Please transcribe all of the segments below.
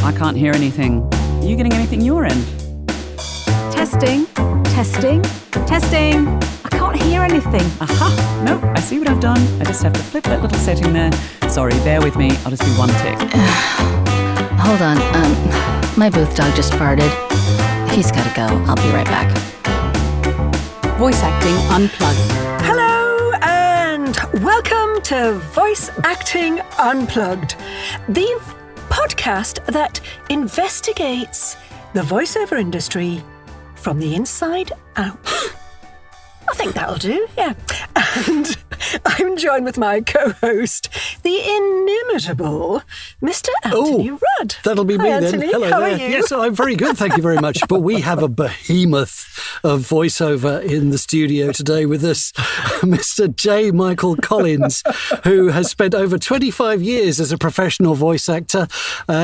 I can't hear anything. Are you getting anything your end? Testing. I can't hear anything. Aha! Nope, I see what I've done. I just have to flip that little setting there. Sorry, bear with me. I'll just do one tick. Hold on. My booth dog just farted. He's gotta go. I'll be right back. Voice Acting Unplugged. Hello and welcome to Voice Acting Unplugged, the podcast that investigates the voiceover industry from the inside out. I think that'll do, yeah. And I'm joined with my co-host, the inimitable Mr. Anthony Rudd. That'll be Hi, me Anthony. then. Hello How there. are you? Yes, I'm very good. Thank you very much. But we have a behemoth of voiceover in the studio today with us, Mr. J. Michael Collins, who has spent over 25 years as a professional voice actor.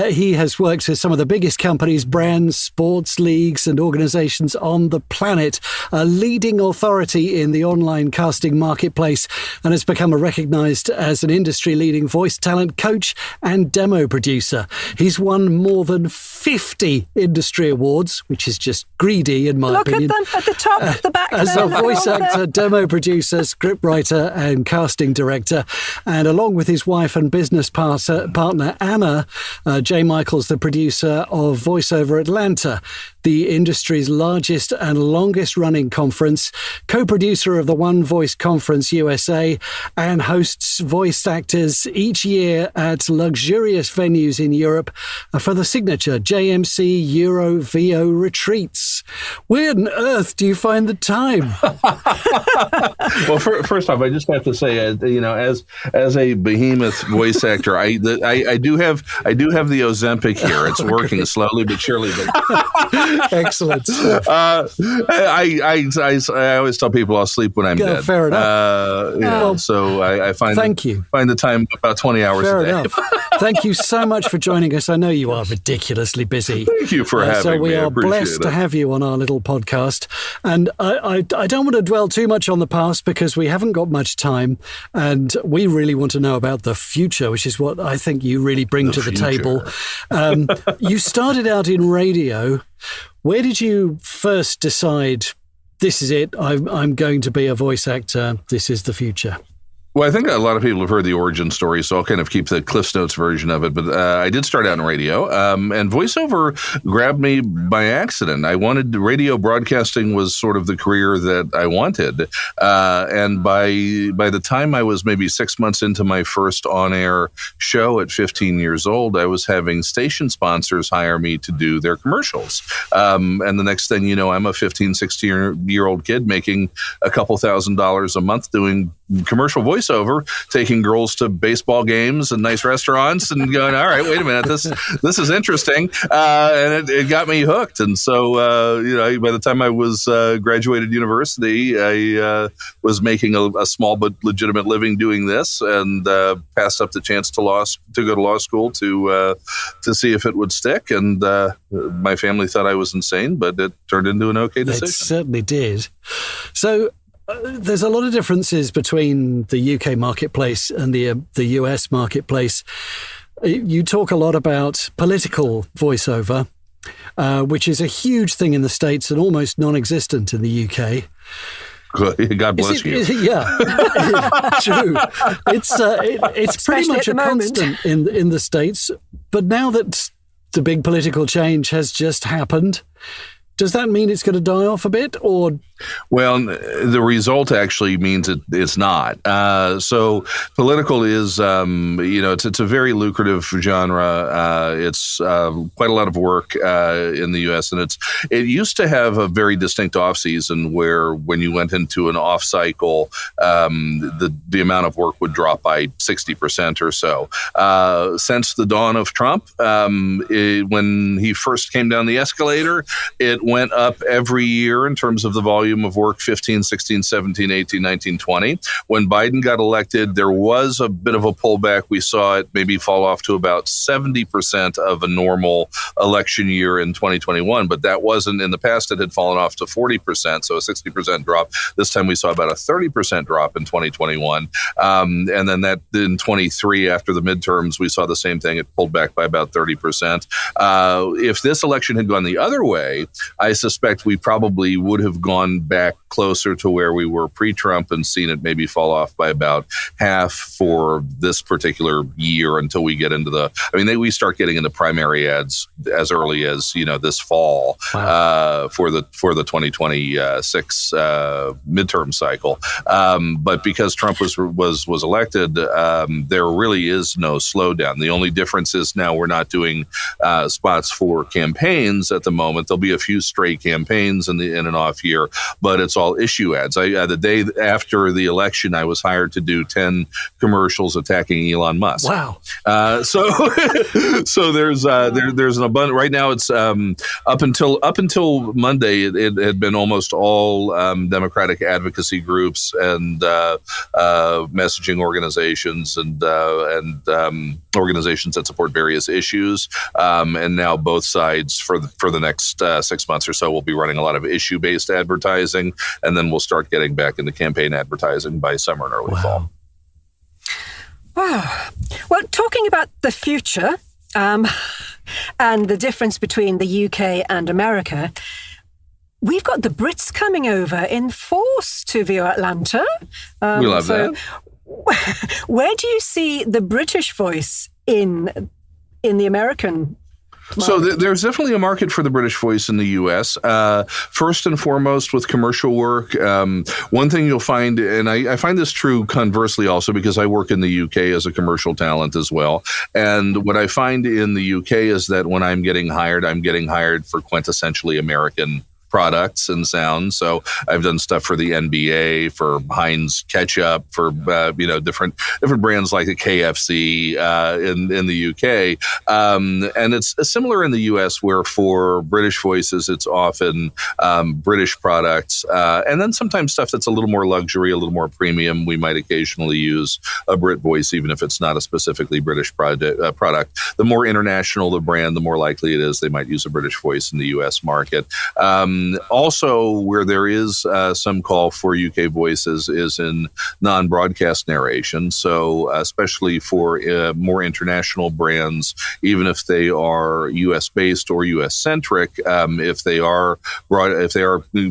He has worked with some of the biggest companies, brands, sports leagues and organizations on the planet, a leading authority in the online casting marketplace, and has become recognized as an industry-leading voice talent coach and demo producer. He's won more than 50 industry awards, which is just greedy in my opinion. Look at them at the top, the back As there, a look voice over there. actor, demo producer, scriptwriter and casting director. And along with his wife and business partner Anna, J. Michael's the producer of Voiceover Atlanta, the industry's largest and longest running conference, co-producer of the One Voice Conference USA, and hosts voice actors each year at luxurious venues in Europe for the signature JMC Euro VO retreats. Where on earth do you find the time? Well, first off, I just have to say, as a behemoth voice actor, I do have the Ozempic here. It's working slowly but surely. But Excellent. I always tell people I'll sleep when I'm dead. Fair enough. So I find the time about 20 hours Fair a day. enough. Thank you so much for joining us. I know you are ridiculously busy. Thank you for having me. So we I are appreciate blessed it. to have you on our little podcast. And I don't want to dwell too much on the past because we haven't got much time. And we really want to know about the future, which is what I think you really bring to the table. You started out in radio. Where did you first decide, this is it, I'm going to be a voice actor, this is the future? Well, I think a lot of people have heard the origin story, so I'll kind of keep the Cliff's Notes version of it. But I did start out in radio, and voiceover grabbed me by accident. Radio broadcasting was sort of the career that I wanted. And by the time I was maybe 6 months into my first on-air show at 15 years old, I was having station sponsors hire me to do their commercials. And the next thing you know, I'm a 15, 16-year-old kid making a couple $1,000s a month doing commercial voiceover, taking girls to baseball games and nice restaurants and going, all right, wait a minute, this is interesting. And it got me hooked. And so, by the time I was graduated university, I was making a small but legitimate living doing this, and passed up the chance to go to law school to see if it would stick. And my family thought I was insane, but it turned into an okay decision. It certainly did. So, there's a lot of differences between the UK marketplace and the US marketplace. You talk a lot about political voiceover, which is a huge thing in the States and almost non-existent in the UK. God bless you. Yeah, true. It's pretty much a constant in the States. But now that the big political change has just happened, does that mean it's going to die off a bit, or? Well, the result actually means it's not. So political is, it's a very lucrative genre. It's quite a lot of work in the U.S. And it used to have a very distinct off season where when you went into an off cycle, the amount of work would drop by 60% or so. Since the dawn of Trump, when he first came down the escalator, it went up every year in terms of the volume volume of work, 15, 16, 17, 18, 19, 20. When Biden got elected, there was a bit of a pullback. We saw it maybe fall off to about 70% of a normal election year in 2021, but that wasn't, in the past, it had fallen off to 40%, so a 60% drop. This time we saw about a 30% drop in 2021. And then that in 23, after the midterms, we saw the same thing. It pulled back by about 30%. If this election had gone the other way, I suspect we probably would have gone back closer to where we were pre-Trump and seen it maybe fall off by about half for this particular year until we get into we start getting into primary ads as early as, this fall. Wow. For the 2026 midterm cycle. But because Trump was elected, there really is no slowdown. The only difference is now we're not doing spots for campaigns at the moment. There'll be a few stray campaigns in an off year, but it's all issue ads. The day after the election, I was hired to do 10 commercials attacking Elon Musk. Wow. So there's an abundant. Right now, it's up until Monday, it had been almost all Democratic advocacy groups and messaging organizations and organizations that support various issues. And now both sides for the next 6 months or so will be running a lot of issue-based advertising, and then we'll start getting back into campaign advertising by summer and early fall. Wow. Well, talking about the future and the difference between the UK and America, we've got the Brits coming over in force to view Atlanta. We love that. Where do you see the British voice in the American? So there's definitely a market for the British voice in the U.S. First and foremost, with commercial work, one thing you'll find, and I find this true conversely also because I work in the U.K. as a commercial talent as well. And what I find in the U.K. is that when I'm getting hired for quintessentially American products and sounds. So I've done stuff for the NBA, for Heinz ketchup, for different brands like the KFC in the UK, and it's similar in the US, where for British voices it's often British products, and then sometimes stuff that's a little more luxury, a little more premium. We might occasionally use a Brit voice, even if it's not a specifically British product. The more international the brand, the more likely it is they might use a British voice in the US market. Also, where there is some call for UK voices is in non-broadcast narration. So especially for more international brands, even if they are US-based or US-centric, if they are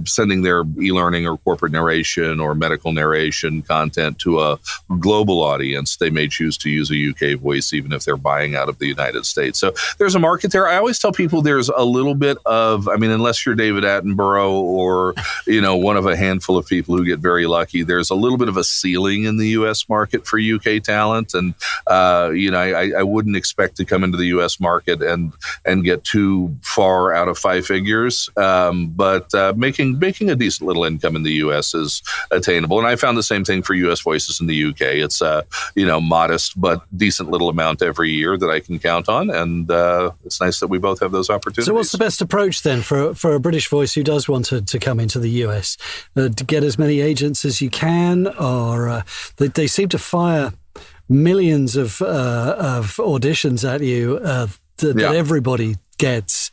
sending their e-learning or corporate narration or medical narration content to a global audience, they may choose to use a UK voice, even if they're buying out of the United States. So there's a market there. I always tell people there's a little bit of, unless you're David Attenborough or, one of a handful of people who get very lucky, there's a little bit of a ceiling in the U.S. market for UK talent. And, I wouldn't expect to come into the U.S. market and get too far out of five figures. But making a decent little income in the U.S. is attainable. And I found the same thing for U.S. voices in the U.K. It's a, modest but decent little amount every year that I can count on. And it's nice that we both have those opportunities. So what's the best approach then for a British voice who does want to come into the US? To get as many agents as you can, or they seem to fire millions of auditions at you that everybody gets.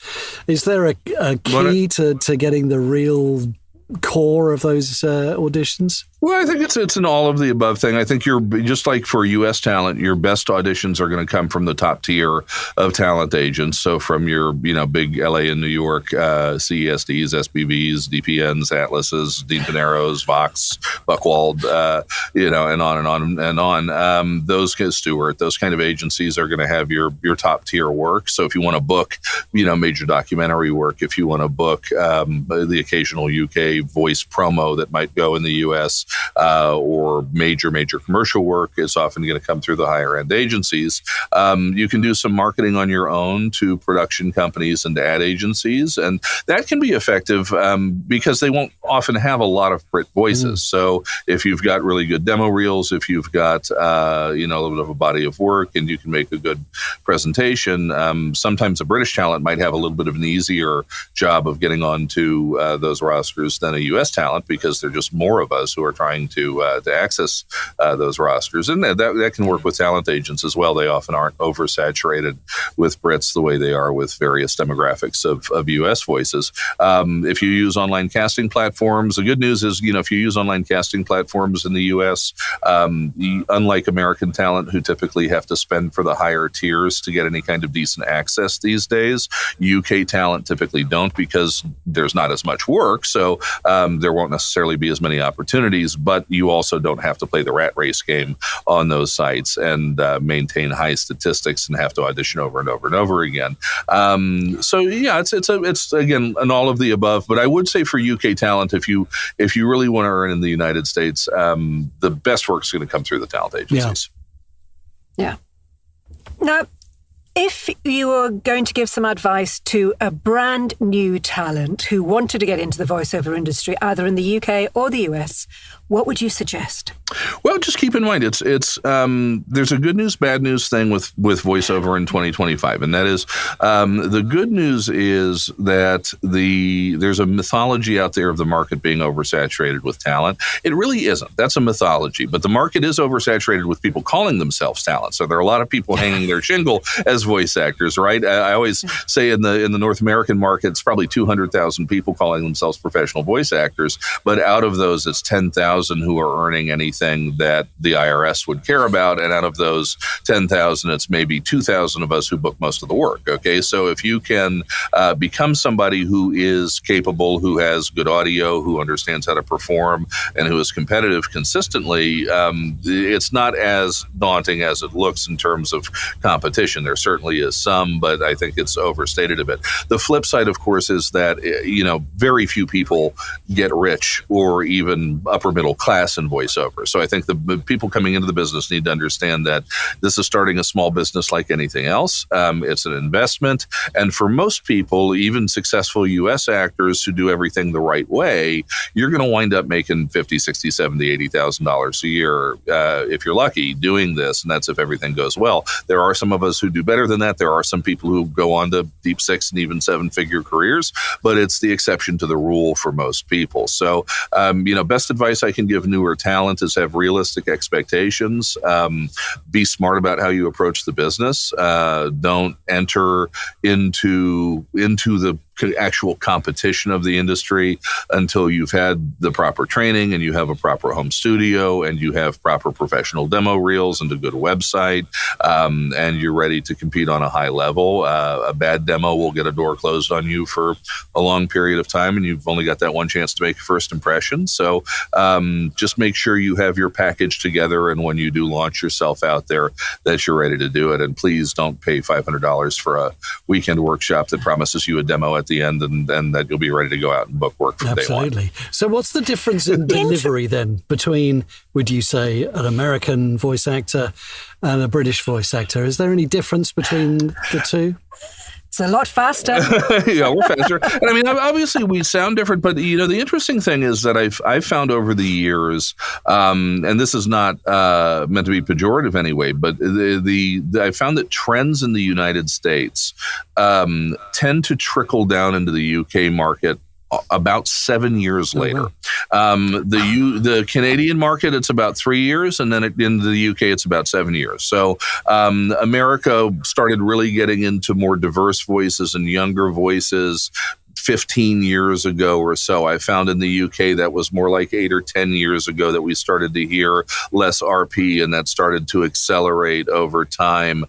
Is there a key to getting the real core of those auditions? Well, I think it's an all of the above thing. I think you're just like for U.S. talent, your best auditions are going to come from the top tier of talent agents. So from your, big L.A. and New York CESDs, SBVs, DPNs, Atlases, Dean Pineros, Vox, Buchwald, and on and on. Those Stewart, those kind of agencies are going to have your top tier work. So if you want to book, major documentary work, if you want to book the occasional UK voice promo that might go in the U.S., or major commercial work is often going to come through the higher end agencies. You can do some marketing on your own to production companies and ad agencies, and that can be effective because they won't often have a lot of Brit voices. So if you've got really good demo reels, if you've got a little bit of a body of work, and you can make a good presentation, sometimes a British talent might have a little bit of an easier job of getting onto those rosters than a U.S. talent, because there are just more of us who are trying to access those rosters. And that can work with talent agents as well. They often aren't oversaturated with Brits the way they are with various demographics of U.S. voices. If you use online casting platforms, the good news is, if you use online casting platforms in the U.S., unlike American talent, who typically have to spend for the higher tiers to get any kind of decent access these days, UK talent typically don't, because there's not as much work. So there won't necessarily be as many opportunities, but you also don't have to play the rat race game on those sites and maintain high statistics and have to audition over and over and over again. So yeah, it's again an all of the above. But I would say for UK talent, if you really want to earn in the United States, the best work is going to come through the talent agencies. Yeah. Now, if you were going to give some advice to a brand new talent who wanted to get into the voiceover industry, either in the UK or the US, what would you suggest? Well, just keep in mind, it's there's a good news, bad news thing with voiceover in 2025, and that is the good news is that there's a mythology out there of the market being oversaturated with talent. It really isn't. That's a mythology, but the market is oversaturated with people calling themselves talent. So there are a lot of people hanging their shingle as voice actors, right? I always say in the North American market, it's probably 200,000 people calling themselves professional voice actors, but out of those, it's 10,000 who are earning anything that the IRS would care about. And out of those 10,000, it's maybe 2,000 of us who book most of the work. Okay. So if you can become somebody who is capable, who has good audio, who understands how to perform, and who is competitive consistently, it's not as daunting as it looks in terms of competition. There certainly is some, but I think it's overstated a bit. The flip side, of course, is that, very few people get rich or even upper middle class in voiceover. So I think the people coming into the business need to understand that this is starting a small business like anything else. It's an investment. And for most people, even successful U.S. actors who do everything the right way, you're going to wind up making $50,000, $60,000, $70,000, $80,000 a year if you're lucky doing this. And that's if everything goes well. There are some of us who do better than that. There are some people who go on to deep 6 and even 7-figure careers, but it's the exception to the rule for most people. So, best advice I can give newer talent is have realistic expectations. Be smart about how you approach the business. Don't enter into the actual competition of the industry until you've had the proper training and you have a proper home studio and you have proper professional demo reels and a good website, and you're ready to compete on a high level. A bad demo will get a door closed on you for a long period of time, and you've only got that one chance to make a first impression. So just make sure you have your package together, and when you do launch yourself out there, that you're ready to do it. And please don't pay $500 for a weekend workshop that promises you a demo at the end and that you'll be ready to go out and book work from day one. Absolutely. So what's the difference in delivery then between, would you say, an American voice actor and a British voice actor? Is there any difference between the two? It's a lot faster. Yeah, we're faster. And I mean, obviously we sound different, but the interesting thing is that I've found over the years, and this is not meant to be pejorative anyway, but I found that trends in the United States tend to trickle down into the UK market about 7 years later. The Canadian market, it's about 3 years, and then in the UK, it's about 7 years. So America started really getting into more diverse voices and younger voices 15 years ago or so. I found in the UK that was more like 8 or 10 years ago that we started to hear less RP, and that started to accelerate over time.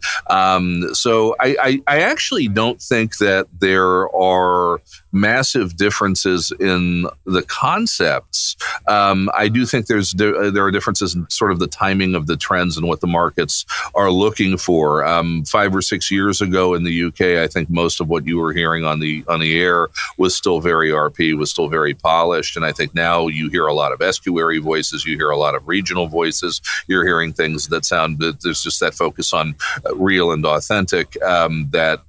So I actually don't think that there are massive differences in the concepts. I do think there are differences in sort of the timing of the trends and what the markets are looking for. 5 or 6 years ago in the UK, I think most of what you were hearing on the air was still very RP, was still very polished. And I think now you hear a lot of estuary voices, you hear a lot of regional voices, you're hearing things that sound, there's just that focus on real and authentic, that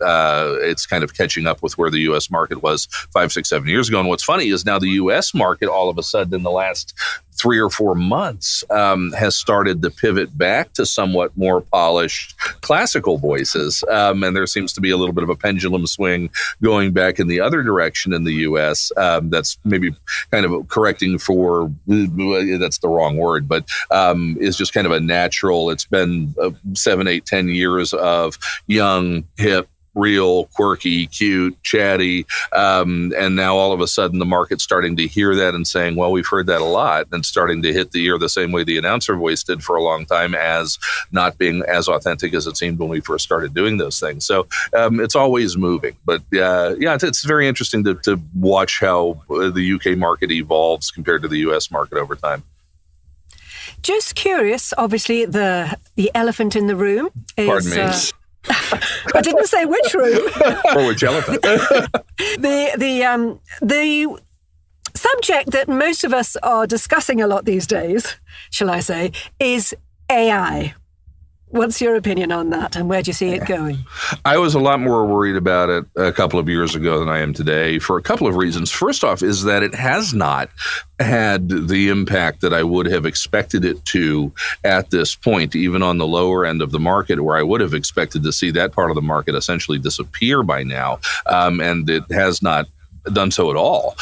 it's kind of catching up with where the U.S. market was 5, 6, 7 years ago. And what's funny is now the U.S. market, all of a sudden in the last 3 or 4 months, has started to pivot back to somewhat more polished classical voices. And there seems to be a little bit of a pendulum swing going back in the other direction in the U.S. That's maybe kind of correcting for, that's the wrong word, but is just kind of a natural, it's been 7, 8, 10 years of young, hip, real, quirky, cute, chatty, and now all of a sudden the market's starting to hear that and saying, well, we've heard that a lot, and starting to hit the ear the same way the announcer voice did for a long time, as not being as authentic as it seemed when we first started doing those things. So it's always moving. But it's very interesting to watch how the UK market evolves compared to the US market over time. Just curious, obviously the elephant in the room is... Pardon me. I didn't say which room. Or which elephant. The subject that most of us are discussing a lot these days, shall I say, is AI. What's your opinion on that, and where do you see it going? I was a lot more worried about it a couple of years ago than I am today, for a couple of reasons. First off is that it has not had the impact that I would have expected it to at this point, even on the lower end of the market, where I would have expected to see that part of the market essentially disappear by now. And it has not done so at all.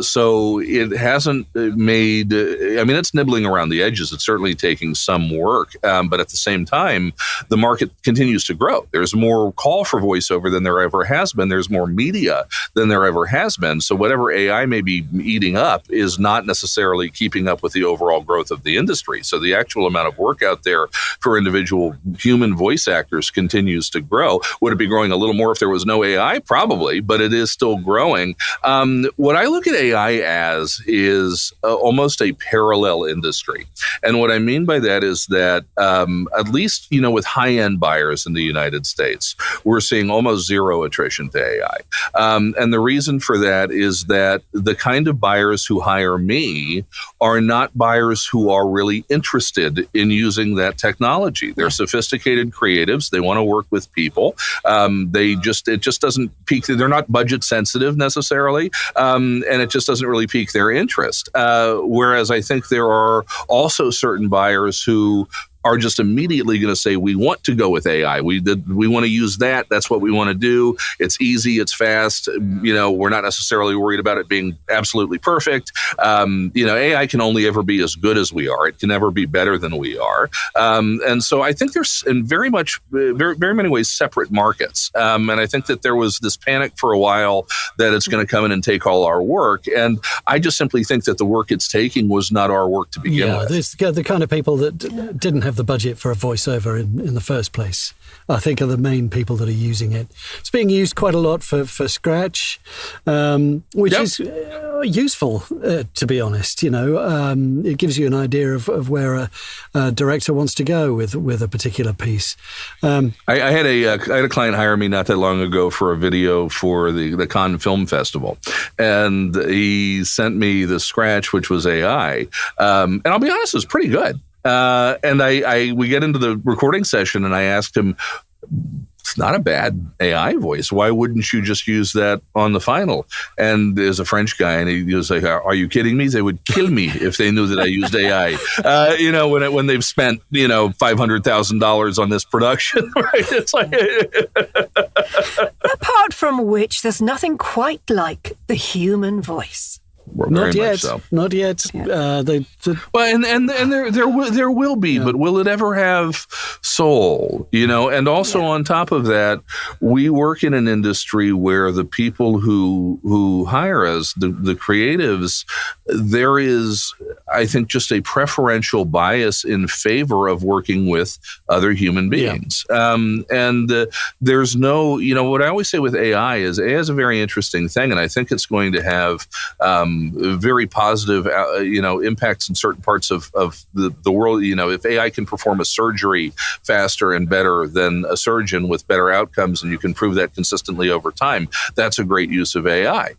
So it hasn't made, it's nibbling around the edges. It's certainly taking some work. But at the same time, the market continues to grow. There's more call for voiceover than there ever has been. There's more media than there ever has been. So whatever AI may be eating up is not necessarily keeping up with the overall growth of the industry. So the actual amount of work out there for individual human voice actors continues to grow. Would it be growing a little more if there was no AI? Probably, but it is still growing. What I look at AI as is almost a parallel industry. And what I mean by that is that at least, with high-end buyers in the United States, we're seeing almost zero attrition to AI. And the reason for that is that the kind of buyers who hire me are not buyers who are really interested in using that technology. They're sophisticated creatives. They want to work with people. It just doesn't pique. They're not budget sensitive necessarily, and it just doesn't really pique their interest. Whereas I think there are also certain buyers who are just immediately going to say, we want to go with AI. We want to use that. That's what we want to do. It's easy. It's fast. We're not necessarily worried about it being absolutely perfect. AI can only ever be as good as we are. It can never be better than we are. And so I think there's in very many ways separate markets. And I think that there was this panic for a while that it's going to come in and take all our work. And I just simply think that the work it's taking was not our work to begin with. There's the kind of people that didn't have the budget for a voiceover in the first place, I think, are the main people that are using it. It's being used quite a lot for Scratch, which is useful, to be honest. It gives you an idea of where a director wants to go with a particular piece. I had a client hire me not that long ago for a video for the Cannes Film Festival, and he sent me the Scratch, which was AI, and I'll be honest, it was pretty good. And we get into the recording session, and I asked him, it's not a bad AI voice. Why wouldn't you just use that on the final? And there's a French guy, and he was like, are you kidding me? They would kill me if they knew that I used AI. When they've spent, $500,000 on this production, right? It's like... Apart from which, there's nothing quite like the human voice. Not yet. So. Not yet. Well, and there will be, but will it ever have soul? And also on top of that, we work in an industry where the people who hire us, the creatives, there is, I think, just a preferential bias in favor of working with other human beings. And there's no, what I always say with AI is a very interesting thing, and I think it's going to have very positive, impacts in certain parts of the world. If AI can perform a surgery faster and better than a surgeon with better outcomes, and you can prove that consistently over time, that's a great use of AI.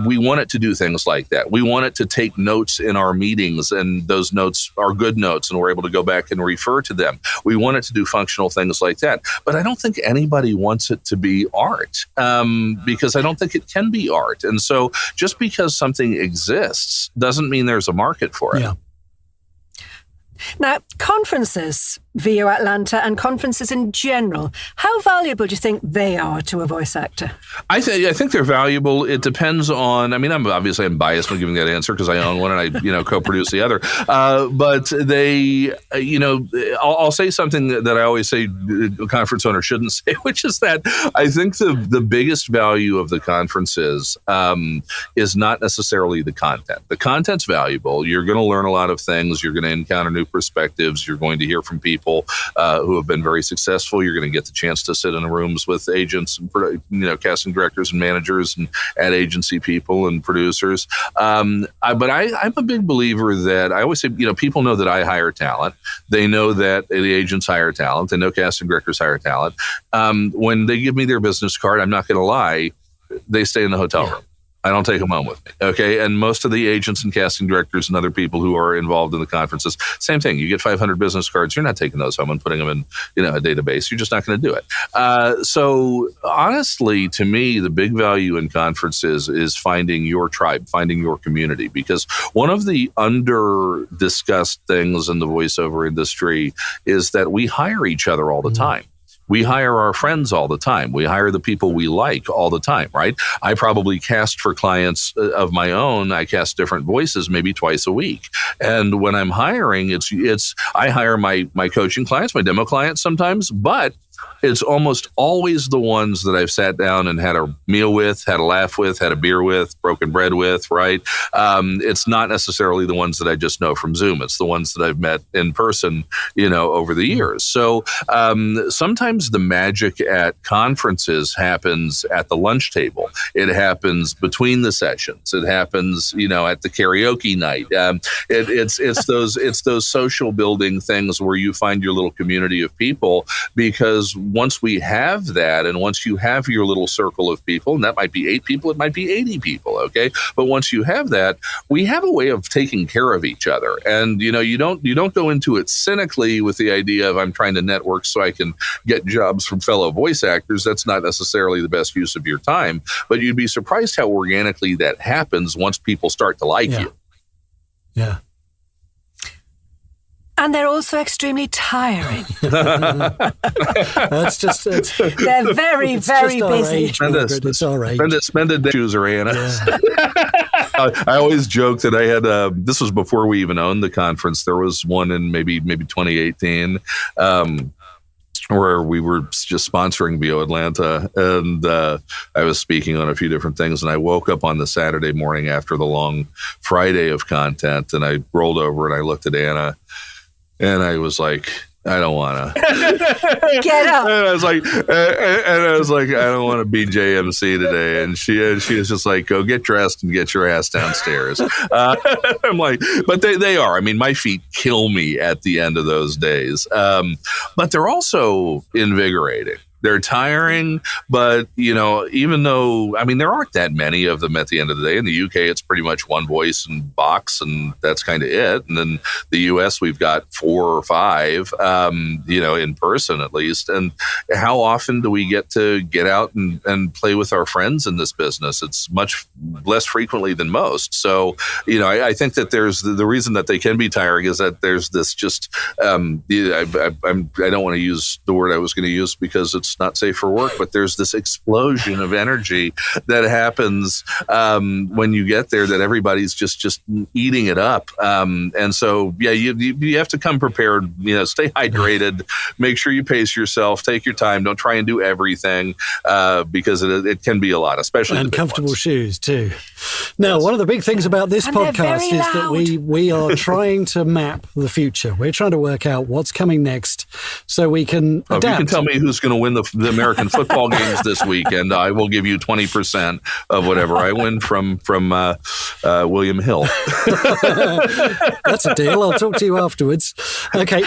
We want it to do things like that. We want it to take notes in our meetings, and those notes are good notes, and we're able to go back and refer to them. We want it to do functional things like that. But I don't think anybody wants it to be art, because I don't think it can be art. And so just because something exists doesn't mean there's a market for it. Yeah. Now, conferences, VO Atlanta, and conferences in general, how valuable do you think they are to a voice actor? I think they're valuable. It depends on, I'm biased when giving that answer because I own one and I, co-produce the other. But they, I'll say something that I always say a conference owner shouldn't say, which is that I think the biggest value of the conferences is not necessarily the content. The content's valuable. You're going to learn a lot of things. You're going to encounter new perspectives. You're going to hear from people who have been very successful. You're going to get the chance to sit in rooms with agents and casting directors and managers and ad agency people and producers. But I'm a big believer that I always say, people know that I hire talent. They know that the agents hire talent. They know casting directors hire talent. When they give me their business card, I'm not going to lie, they stay in the hotel room. I don't take them home with me. Okay. And most of the agents and casting directors and other people who are involved in the conferences, same thing. You get 500 business cards. You're not taking those home and putting them in, a database. You're just not going to do it. So honestly, to me, the big value in conferences is finding your tribe, finding your community, because one of the under discussed things in the voiceover industry is that we hire each other all the time. We hire our friends all the time. We hire the people we like all the time, right? I probably cast for clients of my own. I cast different voices maybe twice a week. And when I'm hiring, I hire my coaching clients, my demo clients sometimes, but it's almost always the ones that I've sat down and had a meal with, had a laugh with, had a beer with, broken bread with, right? It's not necessarily the ones that I just know from Zoom. It's the ones that I've met in person, over the years. So sometimes the magic at conferences happens at the lunch table. It happens between the sessions. It happens, at the karaoke night. It's those social building things where you find your little community of people, because once we have that, and once you have your little circle of people, and that might be 8 people, it might be 80 people, okay? But once you have that, we have a way of taking care of each other. And, you don't go into it cynically with the idea of I'm trying to network so I can get jobs from fellow voice actors. That's not necessarily the best use of your time, but you'd be surprised how organically that happens once people start to like you. Yeah. And they're also extremely tiring. Oh, They're very, very busy. It's all right. Spend a day chooser, Anna. Yeah. I always joke that I had, this was before we even owned the conference. There was one in maybe 2018, where we were just sponsoring VO Atlanta, and I was speaking on a few different things, and I woke up on the Saturday morning after the long Friday of content, and I rolled over and I looked at Anna, and I was like, I don't want to get up. And I was like, I don't want to be JMC today. And she was just like, go get dressed and get your ass downstairs. I'm like, but they are. I mean, my feet kill me at the end of those days. But they're also invigorating. They're tiring, but, even though, there aren't that many of them at the end of the day. In the UK, it's pretty much one voice and box, and that's kind of it. And then the US, we've got 4 or 5, in person at least. And how often do we get to get out and play with our friends in this business? It's much less frequently than most. So, I think that there's the reason that they can be tiring is that there's this just, I don't want to use the word I was going to use because it's not safe for work, but there's this explosion of energy that happens when you get there, that everybody's just eating it up. And so, you have to come prepared, stay hydrated, make sure you pace yourself, take your time, don't try and do everything because it can be a lot, especially and comfortable shoes too. Now, one of the big things about this podcast is that we are trying to map the future. We're trying to work out what's coming next so we can adapt. If you can tell me who's going to win the American football games this weekend, I will give you 20% of whatever I win from William Hill. That's a deal. I'll talk to you afterwards. Okay.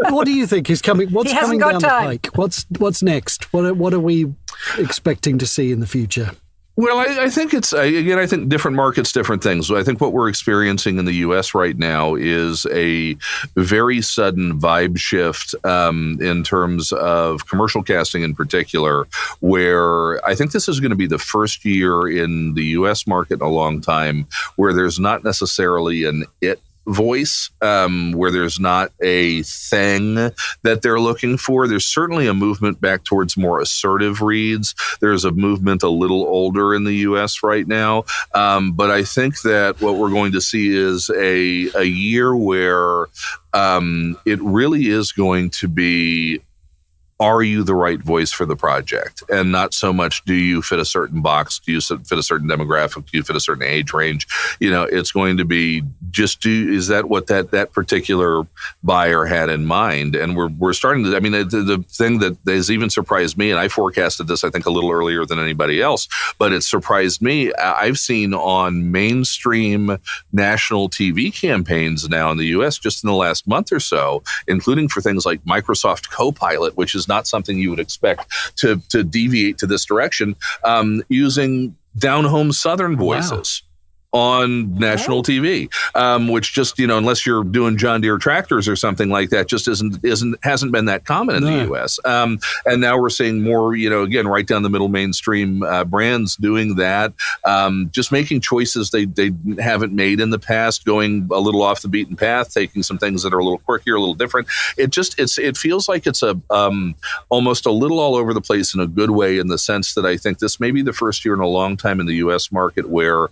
What do you think is coming? What's coming down the pike? What's next? What are we expecting to see in the future? Well, I think I think different markets, different things. I think what we're experiencing in the U.S. right now is a very sudden vibe shift in terms of commercial casting in particular, where I think this is going to be the first year in the U.S. market in a long time where there's not necessarily an it voice, where there's not a thing that they're looking for. There's certainly a movement back towards more assertive reads. There's a movement a little older in the U.S. right now. But I think that what we're going to see is a year where it really is going to be, are you the right voice for the project? And not so much, do you fit a certain box? Do you fit a certain demographic? Do you fit a certain age range? It's going to be just, is that what that particular buyer had in mind? And we're starting to, the thing that has even surprised me, and I forecasted this, I think, a little earlier than anybody else, but it surprised me. I've seen on mainstream national TV campaigns now in the U.S. just in the last month or so, including for things like Microsoft Copilot, which is not something you would expect to deviate to this direction, using down-home Southern voices. On national TV, which just, unless you're doing John Deere tractors or something like that, just hasn't been that common in the U.S. And now we're seeing more, again, right down the middle mainstream brands doing that, just making choices they haven't made in the past, going a little off the beaten path, taking some things that are a little quirkier, a little different. It feels like it's almost a little all over the place in a good way, in the sense that I think this may be the first year in a long time in the U.S. market where,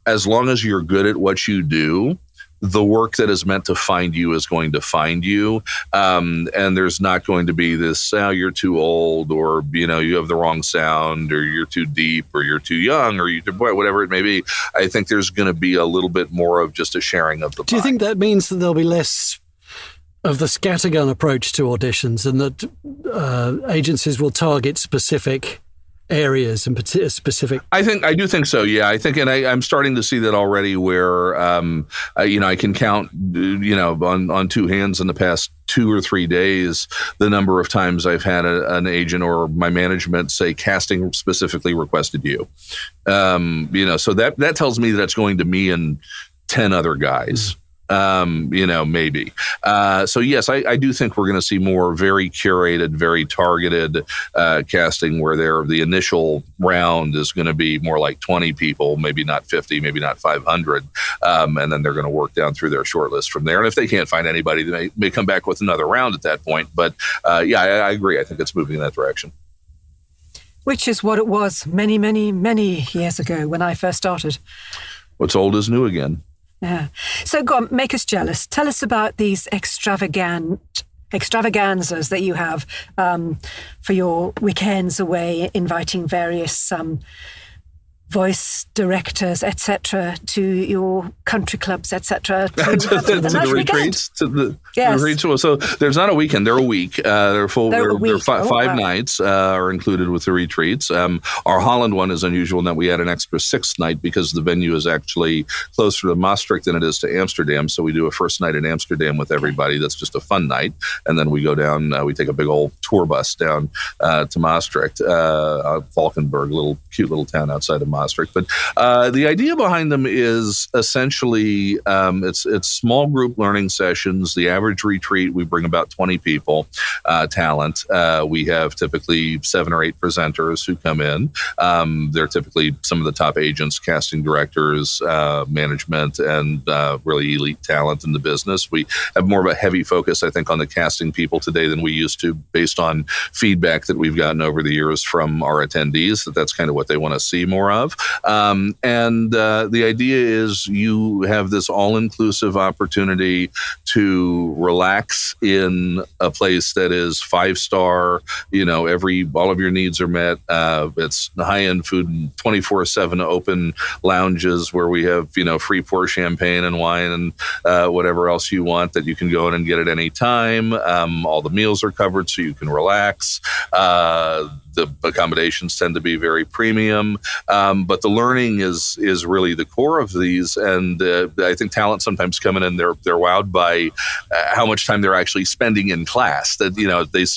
as long as you're good at what you do, the work that is meant to find you is going to find you. And there's not going to be this, you're too old, or, you have the wrong sound, or you're too deep, or you're too young, or whatever it may be. I think there's going to be a little bit more of just a sharing of the pie. Do you think that means that there'll be less of the scattergun approach to auditions, and that agencies will target specific areas and specific? I do think so. Yeah, I think, and I'm starting to see that already, where I can count, on two hands in the past 2 or 3 days the number of times I've had an agent or my management say, casting specifically requested you. So that tells me that it's going to me and 10 other guys. Maybe. So yes, I do think we're going to see more very curated, very targeted casting, where the initial round is going to be more like 20 people, maybe not 50, maybe not 500. And then they're going to work down through their short list from there. And if they can't find anybody, they may come back with another round at that point. But I agree. I think it's moving in that direction. Which is what it was many, many, many years ago when I first started. What's old is new again. Yeah. So go on, make us jealous. Tell us about these extravaganzas that you have for your weekends away, inviting various voice directors, etc., to your country clubs, etc. to the retreats. Yes. The retreats. So there's not a weekend; they're a week. They're full. They're 5 nights are included with the retreats. Our Holland one is unusual in that we had an extra 6th night because the venue is actually closer to Maastricht than it is to Amsterdam. So we do a first night in Amsterdam with everybody. That's just a fun night, and then we go down. We take a big old tour bus down to Maastricht, Valkenburg, cute little town outside of Maastricht. But the idea behind them is essentially it's small group learning sessions. The average retreat, we bring about 20 people, talent. We have typically 7 or 8 presenters who come in. They're typically some of the top agents, casting directors, management, and really elite talent in the business. We have more of a heavy focus, I think, on the casting people today than we used to, based on feedback that we've gotten over the years from our attendees, that's kind of what they want to see more of. of. And the idea is you have this all-inclusive opportunity to relax in a place that is 5-star. All of your needs are met. It's high-end food, 24/7 open lounges where we have, free pour champagne and wine and whatever else you want that you can go in and get at any time. All the meals are covered so you can relax. The accommodations tend to be very premium, but the learning is really the core of these. And I think talent sometimes come in and they're wowed by how much time they're actually spending in class. That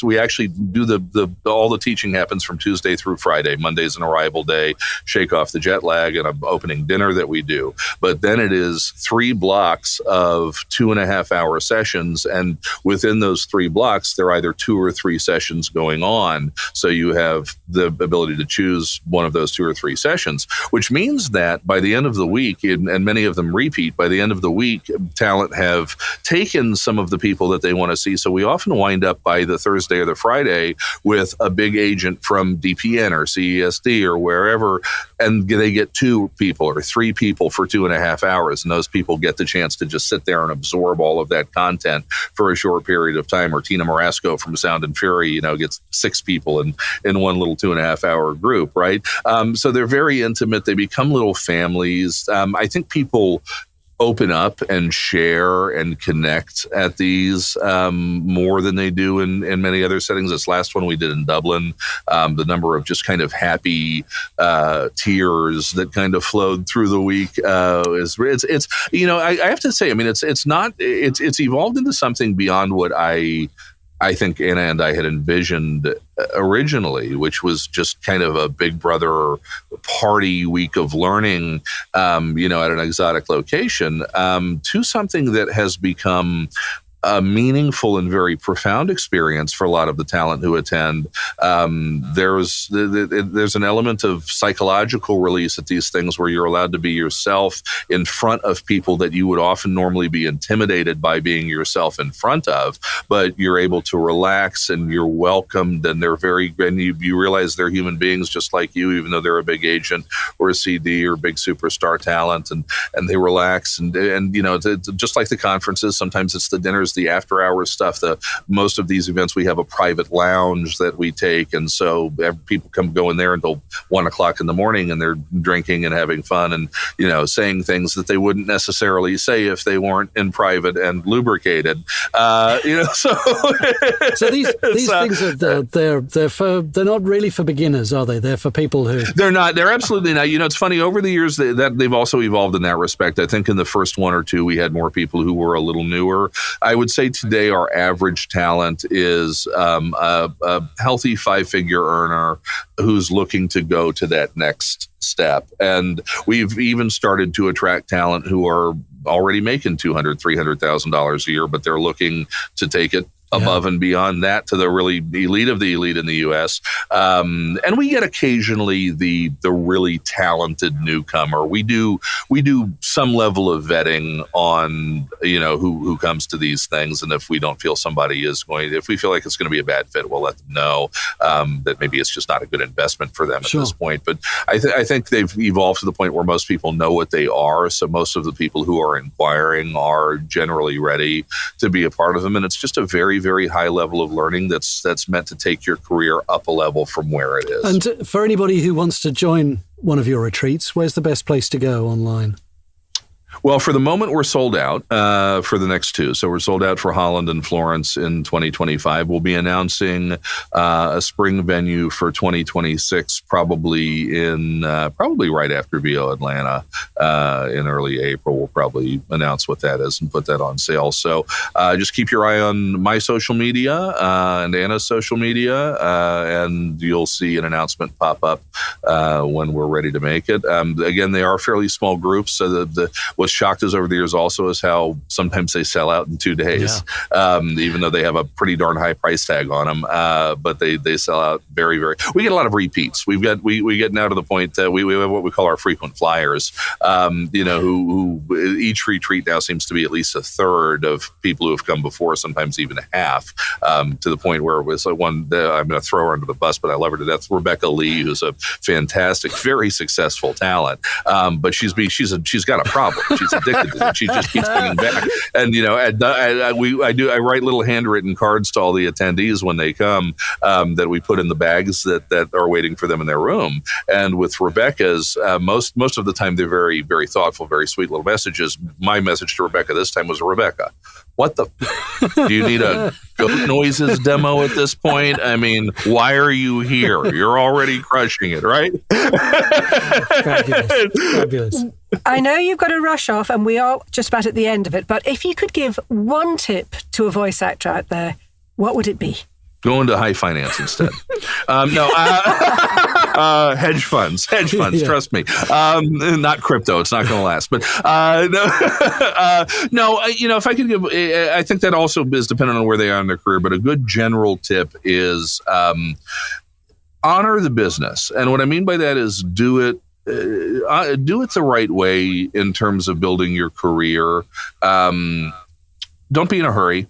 we actually do all the teaching happens from Tuesday through Friday. Monday's an arrival day, shake off the jet lag, and an opening dinner that we do. But then it is 3 blocks of 2.5-hour sessions, and within those 3 blocks, there are either 2 or 3 sessions going on. So you have the ability to choose one of those 2 or 3 sessions, which means that by the end of the week, and many of them repeat, by the end of the week, talent have taken some of the people that they want to see. So we often wind up by the Thursday or the Friday with a big agent from DPN or CESD or wherever, and they get 2 people or 3 people for 2.5 hours. And those people get the chance to just sit there and absorb all of that content for a short period of time. Or Tina Marasco from Sound and Fury, gets 6 people in one little 2.5-hour group, right? So they're very intimate. They become little families. I think people open up and share and connect at these more than they do in many other settings. This last one we did in Dublin, the number of just kind of happy tears that kind of flowed through the week it's I have to say, it's evolved into something beyond what I think Anna and I had envisioned originally, which was just kind of a Big Brother party week of learning, at an exotic location, to something that has become a meaningful and very profound experience for a lot of the talent who attend. There's an element of psychological release at these things where you're allowed to be yourself in front of people that you would often normally be intimidated by being yourself in front of, but you're able to relax and you're welcomed, and you realize they're human beings just like you, even though they're a big agent or a CD or big superstar talent, and they relax and it's just like the conferences. Sometimes it's the dinners, the after hours stuff. Most of these events, we have a private lounge that we take. And so people go in there until 1:00 in the morning, and they're drinking and having fun and, saying things that they wouldn't necessarily say if they weren't in private and lubricated. So these things they're not really for beginners, are they? They're for people who... They're absolutely not. It's funny, over the years that they've also evolved in that respect. I think in the first 1 or 2, we had more people who were a little newer. I would say today our average talent is a healthy 5-figure earner who's looking to go to that next step. And we've even started to attract talent who are already making $200,000, $300,000 a year, but they're looking to take it above and beyond that to the really elite of the elite in the U.S. And we get occasionally the really talented newcomer. We do some level of vetting on, who comes to these things. And if we don't feel if we feel like it's going to be a bad fit, we'll let them know that maybe it's just not a good investment for them at this point. But I think they've evolved to the point where most people know what they are. So most of the people who are inquiring are generally ready to be a part of them. And it's just a very, very high level of learning that's meant to take your career up a level from where it is. And for anybody who wants to join one of your retreats, where's the best place to go online? Well, for the moment, we're sold out for the next 2. So we're sold out for Holland and Florence in 2025. We'll be announcing a spring venue for 2026, probably right after VO Atlanta in early April. We'll probably announce what that is and put that on sale. So just keep your eye on my social media and Anna's social media, and you'll see an announcement pop up when we're ready to make it. Again, they are fairly small groups, so what's shocked us over the years also is how sometimes they sell out in 2 days, even though they have a pretty darn high price tag on them. But they sell out very, very. We get a lot of repeats. We get now to the point that we have what we call our frequent flyers. Who each retreat now seems to be at least a third of people who have come before, sometimes even a half, to the point where it was one. I'm going to throw her under the bus, but I love her to death. Rebecca Lee, who's a fantastic, very successful talent, but she's got a problem. She's addicted to it. She just keeps coming back. And I write little handwritten cards to all the attendees when they come that we put in the bags that are waiting for them in their room. And with Rebecca's, most of the time they're very, very thoughtful, very sweet little messages. My message to Rebecca this time was, Rebecca, what the? Do you need a goat noises demo at this point? I mean, why are you here? You're already crushing it, right? Fabulous. I know you've got to rush off, and we are just about at the end of it, but if you could give one tip to a voice actor out there, what would it be? Go into high finance instead. Hedge funds, trust me. Not crypto. It's not going to last. But if I could give, I think that also is dependent on where they are in their career. But a good general tip is honor the business. And what I mean by that is do it the right way in terms of building your career. Don't be in a hurry.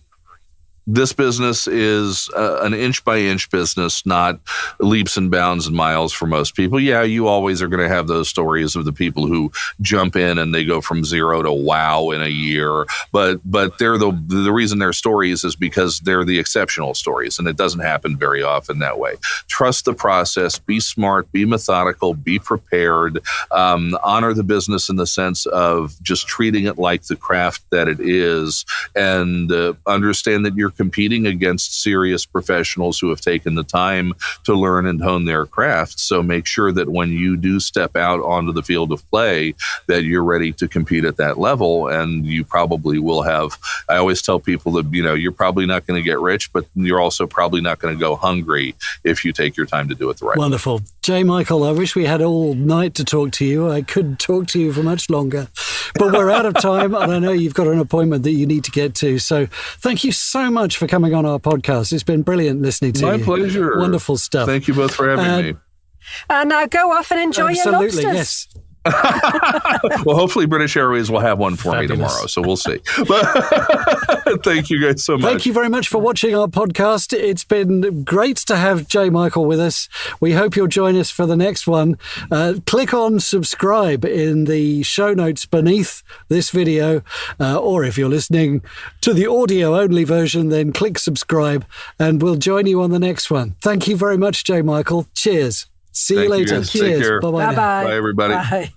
This business is an inch-by-inch business, not leaps and bounds and miles for most people. Yeah, you always are going to have those stories of the people who jump in and they go from zero to wow in a year. But they're the reason they're stories is because they're the exceptional stories, and it doesn't happen very often that way. Trust the process. Be smart. Be methodical. Be prepared. Honor the business in the sense of just treating it like the craft that it is, and understand that you're competing against serious professionals who have taken the time to learn and hone their craft. So make sure that when you do step out onto the field of play, that you're ready to compete at that level. And you probably will have, I always tell people that, you're probably not going to get rich, but you're also probably not going to go hungry if you take your time to do it the right way. Wonderful. J. Michael, I wish we had all night to talk to you. I could talk to you for much longer, but we're out of time, and I know you've got an appointment that you need to get to. So thank you so much for coming on our podcast. It's been brilliant listening to you. My pleasure. Wonderful stuff. Thank you both for having me. And now go off and enjoy your lobsters. Absolutely, yes. Well, hopefully British Airways will have one for me tomorrow, so we'll see. But thank you guys so much. Thank you very much for watching our podcast. It's been great to have J. Michael with us. We hope you'll join us for the next one. Click on subscribe in the show notes beneath this video, or if you're listening to the audio-only version, then click subscribe, and we'll join you on the next one. Thank you very much, J. Michael. Cheers. See you later. Cheers. Bye-bye. Bye-bye. Bye, everybody. Bye.